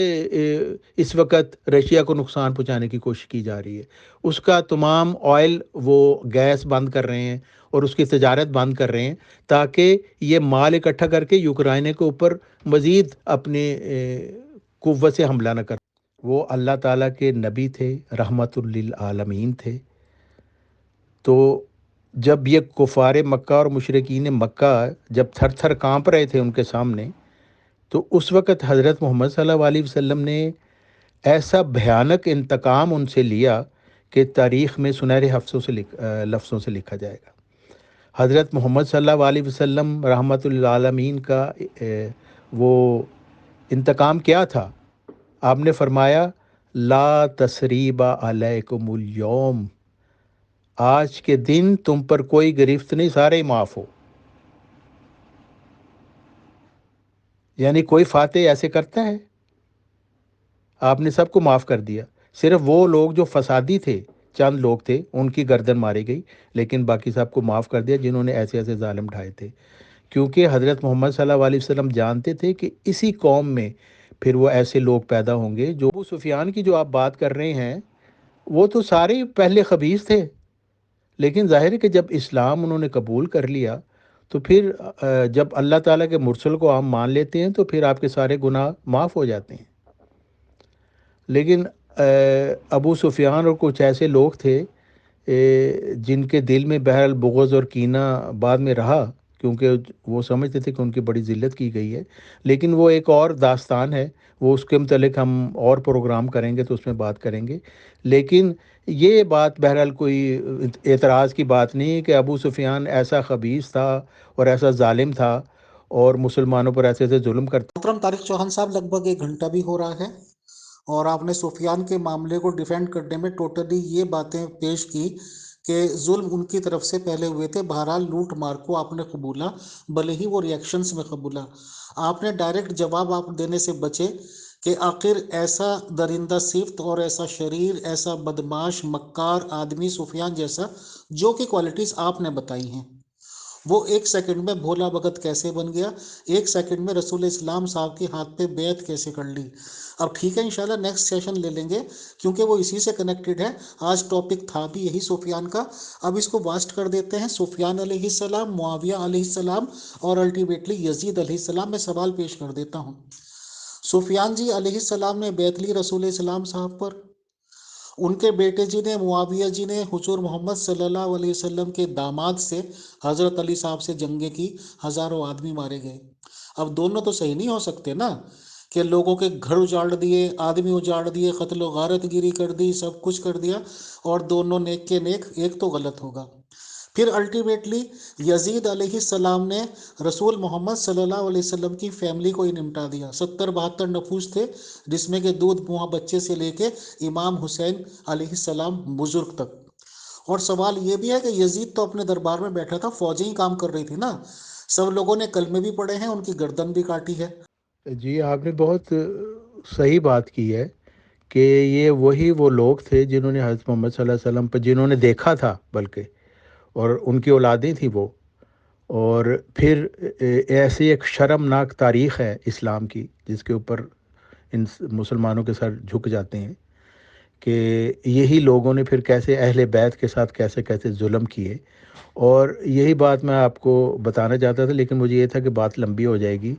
اس وقت رشیا کو نقصان پہنچانے کی کوشش کی جا رہی ہے؟ اس کا تمام آئل وہ گیس بند کر رہے ہیں اور اس کی تجارت بند کر رہے ہیں تاکہ یہ مال اکٹھا کر کے یوکرائن کے اوپر مزید اپنے قوت سے حملہ نہ کر۔ وہ اللہ تعالیٰ کے نبی تھے، رحمت للعالمین تھے۔ تو جب یہ کفار مکہ اور مشرکین مکہ جب تھر تھر کانپ رہے تھے ان کے سامنے، تو اس وقت حضرت محمد صلی اللہ علیہ وسلم نے ایسا بھیانک انتقام ان سے لیا کہ تاریخ میں سنہرے لفظوں سے لکھا جائے گا۔ حضرت محمد صلی اللہ علیہ وسلم رحمت للعالمین کا وہ انتقام کیا تھا؟ آپ نے فرمایا لا تثریب علیکم اليوم، آج کے دن تم پر کوئی گرفت نہیں، سارے معاف ہو۔ یعنی کوئی فاتح ایسے کرتا ہے؟ آپ نے سب کو معاف کر دیا، صرف وہ لوگ جو فسادی تھے، چند لوگ تھے، ان کی گردن ماری گئی، لیکن باقی سب کو معاف کر دیا جنہوں نے ایسے ایسے ظالم ڈھائے تھے، کیونکہ حضرت محمد صلی اللہ علیہ وسلم جانتے تھے کہ اسی قوم میں پھر وہ ایسے لوگ پیدا ہوں گے۔ جو ابو سفیان کی جو آپ بات کر رہے ہیں، وہ تو سارے پہلے خبیث تھے، لیکن ظاہر ہے کہ جب اسلام انہوں نے قبول کر لیا تو پھر جب اللہ تعالیٰ کے مرسل کو آپ مان لیتے ہیں تو پھر آپ کے سارے گناہ معاف ہو جاتے ہیں۔ لیکن ابو سفیان اور کچھ ایسے لوگ تھے جن کے دل میں بہرحال بغض اور کینہ بعد میں رہا، کیونکہ وہ سمجھتے تھے کہ ان کی بڑی ذلت کی گئی ہے، لیکن وہ ایک اور داستان ہے، وہ اس کے متعلق ہم اور پروگرام کریں گے تو اس میں بات کریں گے۔ لیکن یہ بات بہرحال کوئی اعتراض کی بات نہیں ہے کہ ابو سفیان ایسا خبیث تھا اور ایسا ظالم تھا اور مسلمانوں پر ایسے ایسے ظلم کرتا۔ محترم طارق چوہان صاحب، لگ بھگ 1 گھنٹہ بھی ہو رہا ہے اور آپ نے سفیان کے معاملے کو ڈیفینڈ کرنے میں ٹوٹلی یہ باتیں پیش کی کہ ظلم ان کی طرف سے پہلے ہوئے تھے۔ بہرحال لوٹ مار کو آپ نے قبولا، بھلے ہی وہ ریاکشنز میں قبولا۔ آپ نے ڈائریکٹ جواب آپ دینے سے بچے کہ آخر ایسا درندہ صفت اور ایسا شریر، ایسا بدماش مکار آدمی سفیان جیسا، جو کہ کوالٹیز آپ نے بتائی ہیں، وہ ایک سیکنڈ میں بھولا بھگت کیسے بن گیا، ایک سیکنڈ میں رسول اسلام صاحب کے ہاتھ پہ بیعت کیسے کر لی۔ اب ٹھیک ہے، انشاءاللہ نیکسٹ سیشن لے لیں گے کیونکہ وہ اسی سے کنیکٹڈ ہے۔ آج ٹاپک تھا بھی یہی سفیان کا، اب اس کو واسٹ کر دیتے ہیں۔ سفیان علیہ السلام، معاویہ علیہ السلام اور الٹیمیٹلی یزید علیہ السلام۔ میں سوال پیش کر دیتا ہوں، سفیان جی علیہ السلام نے بیعت لی رسول اسلام صاحب پر، ان کے بیٹے جی نے، معاویہ جی نے، حضور محمد صلی اللہ علیہ وسلم کے داماد سے حضرت علی صاحب سے جنگیں کی، ہزاروں آدمی مارے گئے۔ اب دونوں تو صحیح نہیں ہو سکتے نا، کہ لوگوں کے گھر اجاڑ دیے، آدمی اجاڑ دیے، قتل و غارت گیری کر دی، سب کچھ کر دیا، اور دونوں نیک کے نیک، ایک تو غلط ہوگا۔ پھر الٹیمیٹلی یزید علیہ السلام نے رسول محمد صلی اللہ علیہ وسلم کی فیملی کو ہی نمٹا دیا۔ 70-72 نفوس تھے، جس میں کہ دودھ منہ بچے سے لے کے امام حسین علیہ السلام بزرگ تک۔ اور سوال یہ بھی ہے کہ یزید تو اپنے دربار میں بیٹھا تھا، فوجیں ہی کام کر رہی تھی نا، سب لوگوں نے کلمے بھی پڑھے ہیں، ان کی گردن بھی کاٹی ہے۔ جی آپ نے بہت صحیح بات کی ہے کہ یہ وہ لوگ تھے جنہوں نے حضرت محمد صلی اللہ علیہ وسلم پر، جنہوں نے دیکھا تھا بلکہ، اور ان کی اولادیں تھیں وہ، اور پھر ایسی ایک شرمناک تاریخ ہے اسلام کی جس کے اوپر ان مسلمانوں کے سر جھک جاتے ہیں کہ یہی لوگوں نے پھر کیسے اہل بیت کے ساتھ کیسے کیسے ظلم کیے۔ اور یہی بات میں آپ کو بتانا چاہتا تھا، لیکن مجھے یہ تھا کہ بات لمبی ہو جائے گی،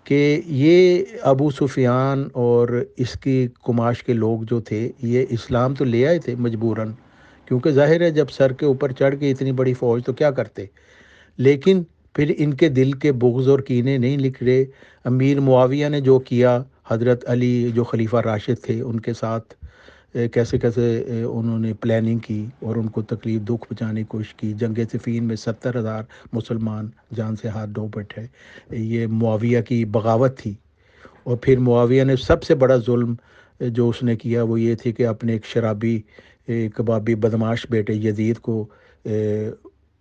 کہ یہ ابو سفیان اور اس کی کماش کے لوگ جو تھے، یہ اسلام تو لے آئے تھے مجبوراً، کیونکہ ظاہر ہے جب سر کے اوپر چڑھ کے اتنی بڑی فوج تو کیا کرتے، لیکن پھر ان کے دل کے بغض اور کینے نہیں نکلے۔ امیر معاویہ نے جو کیا، حضرت علی جو خلیفہ راشد تھے ان کے ساتھ کیسے کیسے انہوں نے پلاننگ کی اور ان کو تکلیف دکھ پہنچانے کی کوشش کی۔ جنگ صفین میں 70,000 مسلمان جان سے ہاتھ دھو بیٹھے، یہ معاویہ کی بغاوت تھی۔ اور پھر معاویہ نے سب سے بڑا ظلم جو اس نے کیا وہ یہ تھی کہ اپنے ایک شرابی کبابی بدماش بیٹے یزید کو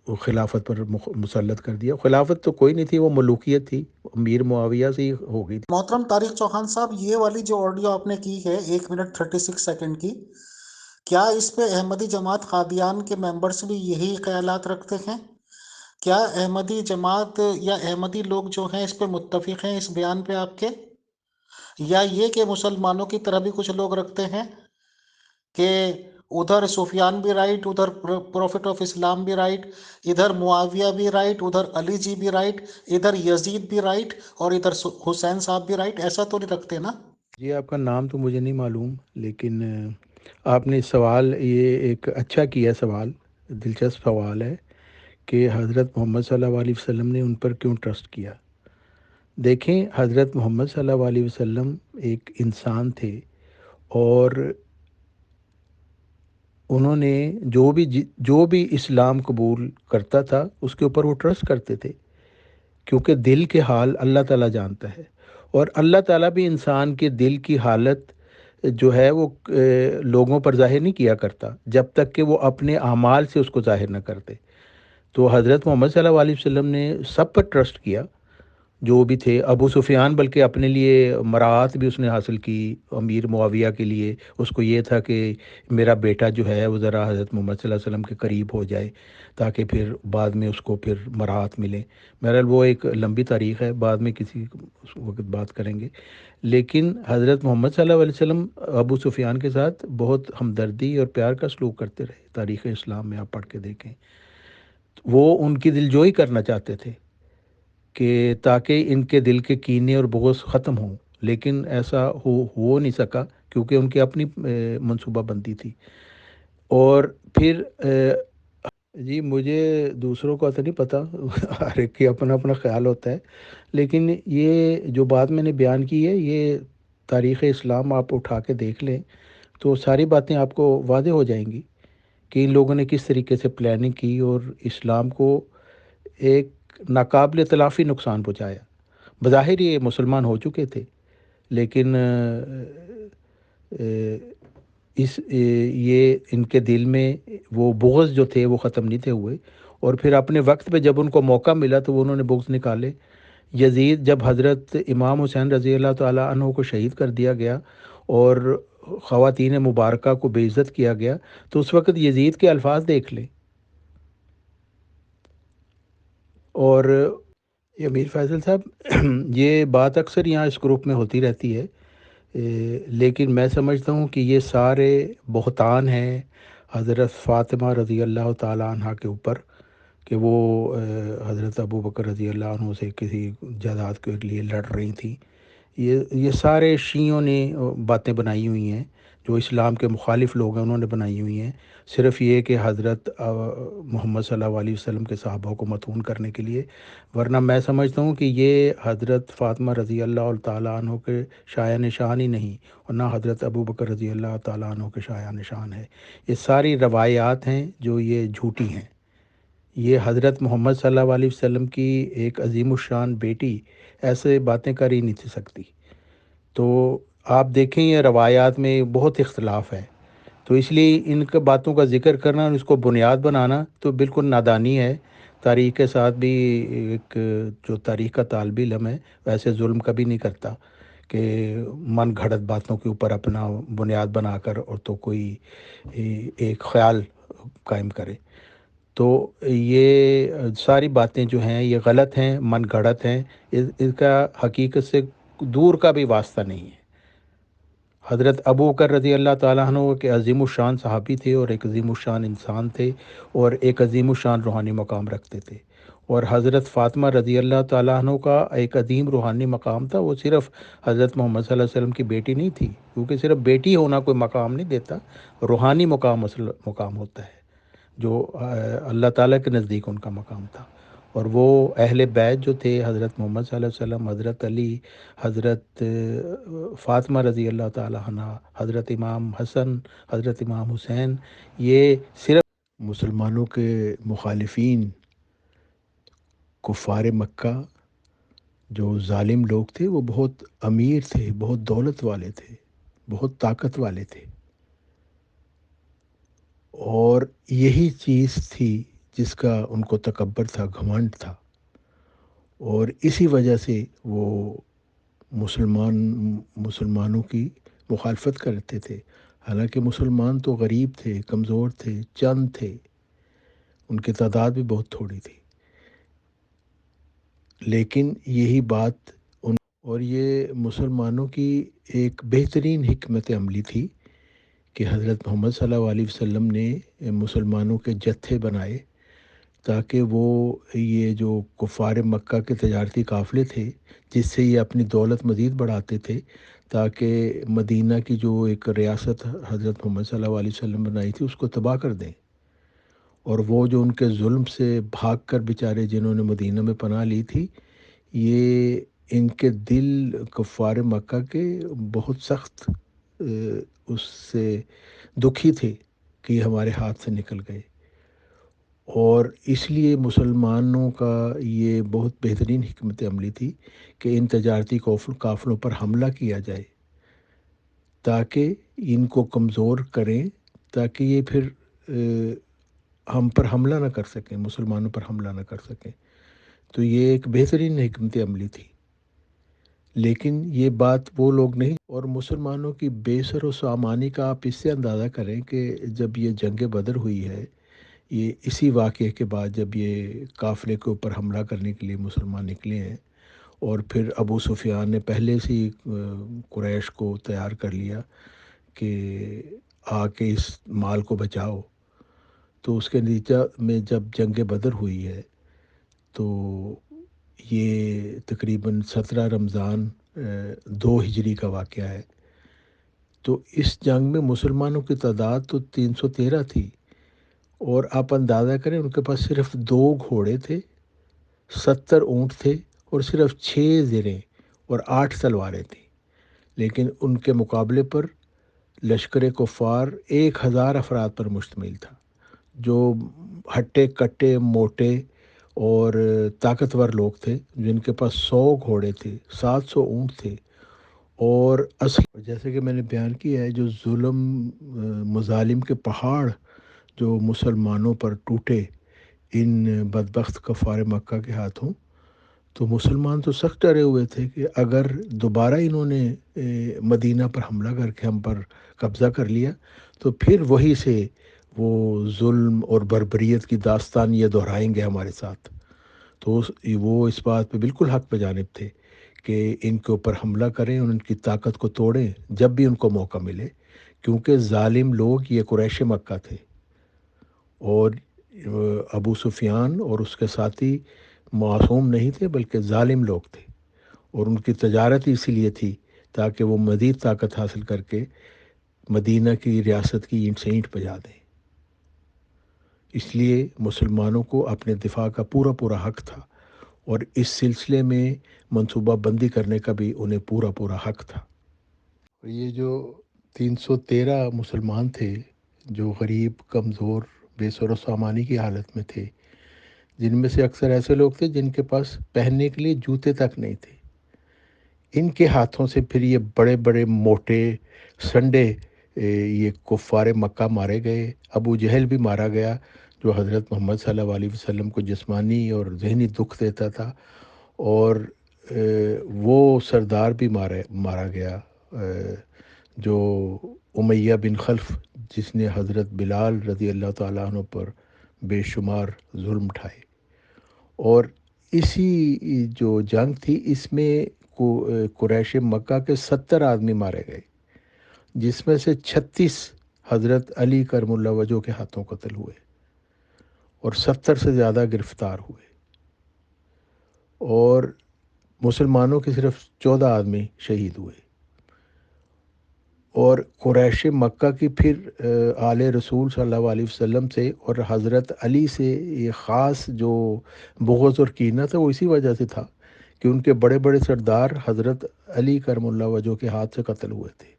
خلافت پر مسلط کر دیا۔ خلافت تو کوئی نہیں تھی، وہ ملوکیت تھی، امیر معاویہ سے ہی ہو گئی تھی۔ محترم طارق چوہان صاحب، یہ والی جو آڈیو آپ نے کی ہے 1 منٹ 36 سیکنڈ کی، کیا اس پہ احمدی جماعت قادیان کے ممبرس بھی یہی خیالات رکھتے ہیں؟ کیا احمدی جماعت یا احمدی لوگ جو ہیں اس پہ متفق ہیں اس بیان پہ آپ کے، یا یہ کہ مسلمانوں کی طرح بھی کچھ لوگ رکھتے ہیں کہ ادھر سفیان بھی رائٹ، ادھر پروفٹ آف اسلام بھی رائٹ، ادھر معاویہ بھی رائٹ، ادھر علی جی بھی رائٹ، ادھر یزید بھی رائٹ، اور ادھر حسین صاحب بھی رائٹ؟ ایسا تو نہیں رکھتے نا؟ جی آپ کا نام تو مجھے نہیں معلوم، لیکن آپ نے سوال یہ ایک اچھا کیا، سوال دلچسپ سوال ہے کہ حضرت محمد صلی اللہ علیہ وسلم نے ان پر کیوں ٹرسٹ کیا۔ دیکھیں، حضرت محمد صلی اللہ علیہ وسلم ایک انسان تھے، اور انہوں نے جو بھی اسلام قبول کرتا تھا اس کے اوپر وہ ٹرسٹ کرتے تھے، کیونکہ دل کے حال اللہ تعالیٰ جانتا ہے، اور اللہ تعالیٰ بھی انسان کے دل کی حالت جو ہے وہ لوگوں پر ظاہر نہیں کیا کرتا جب تک کہ وہ اپنے اعمال سے اس کو ظاہر نہ کرتے۔ تو حضرت محمد صلی اللہ علیہ وسلم نے سب پر ٹرسٹ کیا جو بھی تھے۔ ابو سفیان بلکہ اپنے لیے مراعات بھی اس نے حاصل کی، امیر معاویہ کے لیے اس کو یہ تھا کہ میرا بیٹا جو ہے وہ ذرا حضرت محمد صلی اللہ علیہ وسلم کے قریب ہو جائے تاکہ پھر بعد میں اس کو پھر مراعات ملے۔ بہرحال وہ ایک لمبی تاریخ ہے، بعد میں کسی وقت بات کریں گے۔ لیکن حضرت محمد صلی اللہ علیہ وسلم ابو سفیان کے ساتھ بہت ہمدردی اور پیار کا سلوک کرتے رہے، تاریخ اسلام میں آپ پڑھ کے دیکھیں۔ وہ ان کی دلجوئی کرنا چاہتے تھے کہ تاکہ ان کے دل کے کینے اور بغض ختم ہوں، لیکن ایسا ہو نہیں سکا کیونکہ ان کی اپنی منصوبہ بندی تھی۔ اور پھر جی مجھے دوسروں کا تو نہیں پتہ، ہر ایک کی اپنا اپنا خیال ہوتا ہے، لیکن یہ جو بات میں نے بیان کی ہے یہ تاریخ اسلام آپ اٹھا کے دیکھ لیں تو ساری باتیں آپ کو واضح ہو جائیں گی کہ ان لوگوں نے کس طریقے سے پلاننگ کی اور اسلام کو ایک ناقابل تلافی نقصان پہنچایا۔ بظاہر یہ مسلمان ہو چکے تھے، لیکن یہ ان کے دل میں وہ بغض جو تھے وہ ختم نہیں تھے ہوئے، اور پھر اپنے وقت پہ جب ان کو موقع ملا تو وہ انہوں نے بغض نکالے۔ یزید جب حضرت امام حسین رضی اللہ تعالیٰ عنہ کو شہید کر دیا گیا اور خواتین مبارکہ کو بے عزت کیا گیا تو اس وقت یزید کے الفاظ دیکھ لیں، اور یہ امیر فیصل صاحب یہ بات اکثر یہاں اس گروپ میں ہوتی رہتی ہے، لیکن میں سمجھتا ہوں کہ یہ سارے بہتان ہیں حضرت فاطمہ رضی اللہ تعالیٰ عنہ کے اوپر، کہ وہ حضرت ابو بکر رضی اللہ عنہ سے کسی جائیداد کے لیے لڑ رہی تھیں۔ یہ سارے شیعوں نے باتیں بنائی ہوئی ہیں، جو اسلام کے مخالف لوگ ہیں انہوں نے بنائی ہوئی ہیں، صرف یہ کہ حضرت محمد صلی اللہ علیہ وسلم کے صحابہ کو مطعون کرنے کے لیے۔ ورنہ میں سمجھتا ہوں کہ یہ حضرت فاطمہ رضی اللہ تعالیٰ عنہ کے شایہ نشان ہی نہیں، اور نہ حضرت ابو بکر رضی اللہ تعالیٰ عنہ کے شایہ نشان ہے۔ یہ ساری روایات ہیں جو یہ جھوٹی ہیں۔ یہ حضرت محمد صلی اللہ علیہ وسلم کی ایک عظیم الشان بیٹی ایسے باتیں کر ہی نہیں تھی سکتی۔ تو آپ دیکھیں یہ روایات میں بہت اختلاف ہے، تو اس لیے ان کے باتوں کا ذکر کرنا اور اس کو بنیاد بنانا تو بالکل نادانی ہے۔ تاریخ کے ساتھ بھی ایک جو تاریخ کا طالب علم ہے ویسے ظلم کبھی نہیں کرتا کہ من گھڑت باتوں کے اوپر اپنا بنیاد بنا کر اور تو کوئی ایک خیال قائم کرے۔ تو یہ ساری باتیں جو ہیں یہ غلط ہیں، من گھڑت ہیں، اس کا حقیقت سے دور کا بھی واسطہ نہیں ہے۔ حضرت ابو بکر رضی اللہ تعالیٰ عنہ کے عظیم الشان صحابی تھے، اور ایک عظیم الشان انسان تھے، اور ایک عظیم الشان روحانی مقام رکھتے تھے۔ اور حضرت فاطمہ رضی اللہ تعالیٰ عنہ کا ایک عظیم روحانی مقام تھا، وہ صرف حضرت محمد صلی اللہ علیہ وسلم کی بیٹی نہیں تھی، کیونکہ صرف بیٹی ہونا کوئی مقام نہیں دیتا، روحانی مقام اصل مقام ہوتا ہے جو اللہ تعالیٰ کے نزدیک ان کا مقام تھا۔ اور وہ اہل بیت جو تھے، حضرت محمد صلی اللہ علیہ وسلم، حضرت علی، حضرت فاطمہ رضی اللہ تعالیٰ عنہ، حضرت امام حسن، حضرت امام حسین، یہ صرف مسلمانوں کے مخالفین کفار مکہ جو ظالم لوگ تھے وہ بہت امیر تھے، بہت دولت والے تھے، بہت طاقت والے تھے، اور یہی چیز تھی جس کا ان کو تکبر تھا، گھمنڈ تھا، اور اسی وجہ سے وہ مسلمانوں کی مخالفت کرتے تھے۔ حالانکہ مسلمان تو غریب تھے، کمزور تھے، چند تھے، ان کی تعداد بھی بہت تھوڑی تھی، لیکن یہی بات اور یہ مسلمانوں کی ایک بہترین حکمت عملی تھی کہ حضرت محمد صلی اللہ علیہ وسلم نے مسلمانوں کے جتھے بنائے تاکہ وہ یہ جو کفار مکہ کے تجارتی قافلے تھے جس سے یہ اپنی دولت مزید بڑھاتے تھے، تاکہ مدینہ کی جو ایک ریاست حضرت محمد صلی اللہ علیہ وسلم بنائی تھی اس کو تباہ کر دیں، اور وہ جو ان کے ظلم سے بھاگ کر بیچارے جنہوں نے مدینہ میں پناہ لی تھی، یہ ان کے دل کفار مکہ کے بہت سخت اس سے دکھی تھے کہ یہ ہمارے ہاتھ سے نکل گئے، اور اس لیے مسلمانوں کا یہ بہت بہترین حکمت عملی تھی کہ ان تجارتی قافلوں پر حملہ کیا جائے تاکہ ان کو کمزور کریں، تاکہ یہ پھر ہم پر حملہ نہ کر سکیں، مسلمانوں پر حملہ نہ کر سکیں۔ تو یہ ایک بہترین حکمت عملی تھی، لیکن یہ بات وہ لوگ نہیں، اور مسلمانوں کی بے سر و سامانی کا آپ اس سے اندازہ کریں کہ جب یہ جنگ بدر ہوئی ہے، یہ اسی واقعے کے بعد جب یہ قافلے کے اوپر حملہ کرنے کے لیے مسلمان نکلے ہیں، اور پھر ابو سفیان نے پہلے سے ہی قریش کو تیار کر لیا کہ آ کے اس مال کو بچاؤ، تو اس کے نتیجہ میں جب جنگ بدر ہوئی ہے تو یہ تقریباً 17 رمضان 2 ہجری کا واقعہ ہے۔ تو اس جنگ میں مسلمانوں کی تعداد تو 313 تھی، اور آپ اندازہ کریں ان کے پاس صرف 2 گھوڑے تھے، 70 اونٹ تھے، اور صرف 6 زریں اور 8 تلواریں تھیں، لیکن ان کے مقابلے پر لشکر کفار 1000 افراد پر مشتمل تھا، جو ہٹے کٹے موٹے اور طاقتور لوگ تھے، جن کے پاس 100 گھوڑے تھے، 700 اونٹ تھے، اور جیسے کہ میں نے بیان کیا ہے جو ظلم مظالم کے پہاڑ جو مسلمانوں پر ٹوٹے ان بدبخت کفار مکہ کے ہاتھوں، تو مسلمان تو سخت ڈرے ہوئے تھے کہ اگر دوبارہ انہوں نے مدینہ پر حملہ کر کے ہم پر قبضہ کر لیا تو پھر وہی سے وہ ظلم اور بربریت کی داستان یہ دہرائیں گے ہمارے ساتھ۔ تو وہ اس بات پہ بالکل حق پہ جانب تھے کہ ان کے اوپر حملہ کریں اور ان کی طاقت کو توڑیں جب بھی ان کو موقع ملے، کیونکہ ظالم لوگ یہ قریش مکہ تھے، اور ابو سفیان اور اس کے ساتھی معصوم نہیں تھے بلکہ ظالم لوگ تھے، اور ان کی تجارت اسی لیے تھی تاکہ وہ مزید طاقت حاصل کر کے مدینہ کی ریاست کی اینٹ سے اینٹ بجا دیں۔ اس لیے مسلمانوں کو اپنے دفاع کا پورا پورا حق تھا، اور اس سلسلے میں منصوبہ بندی کرنے کا بھی انہیں پورا پورا حق تھا۔ یہ جو 313 مسلمان تھے جو غریب، کمزور، بے سر و سامانی کی حالت میں تھے، جن میں سے اکثر ایسے لوگ تھے جن کے پاس پہننے کے لیے جوتے تک نہیں تھے، ان کے ہاتھوں سے پھر یہ بڑے بڑے موٹے سنڈے یہ کفار مکہ مارے گئے۔ ابو جہل بھی مارا گیا جو حضرت محمد صلی اللہ علیہ وسلم کو جسمانی اور ذہنی دکھ دیتا تھا، اور وہ سردار بھی مارا گیا جو امیہ بن خلف، جس نے حضرت بلال رضی اللہ تعالیٰ عنہ پر بے شمار ظلم اٹھائے۔ اور اسی جو جنگ تھی اس میں قریش مکہ کے 70 آدمی مارے گئے، جس میں سے 36 حضرت علی کرم اللہ وجہ کے ہاتھوں قتل ہوئے، اور 70 سے زیادہ گرفتار ہوئے، اور مسلمانوں کے صرف 14 آدمی شہید ہوئے۔ اور قریش مکہ کی پھر آل رسول صلی اللہ علیہ وسلم سے اور حضرت علی سے یہ خاص جو بغض اور کینہ تھا وہ اسی وجہ سے تھا کہ ان کے بڑے بڑے سردار حضرت علی کرم اللہ وجہ کے ہاتھ سے قتل ہوئے تھے،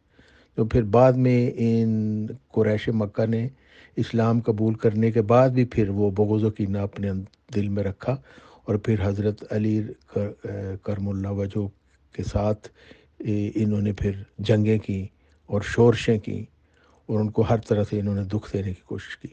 جو پھر بعد میں ان قریش مکہ نے اسلام قبول کرنے کے بعد بھی پھر وہ بغض و کینہ اپنے دل میں رکھا، اور پھر حضرت علی کرم اللہ وجہ کے ساتھ انہوں نے پھر جنگیں کی اور شورشیں کی، اور ان کو ہر طرح سے انہوں نے دکھ دینے کی کوشش کی۔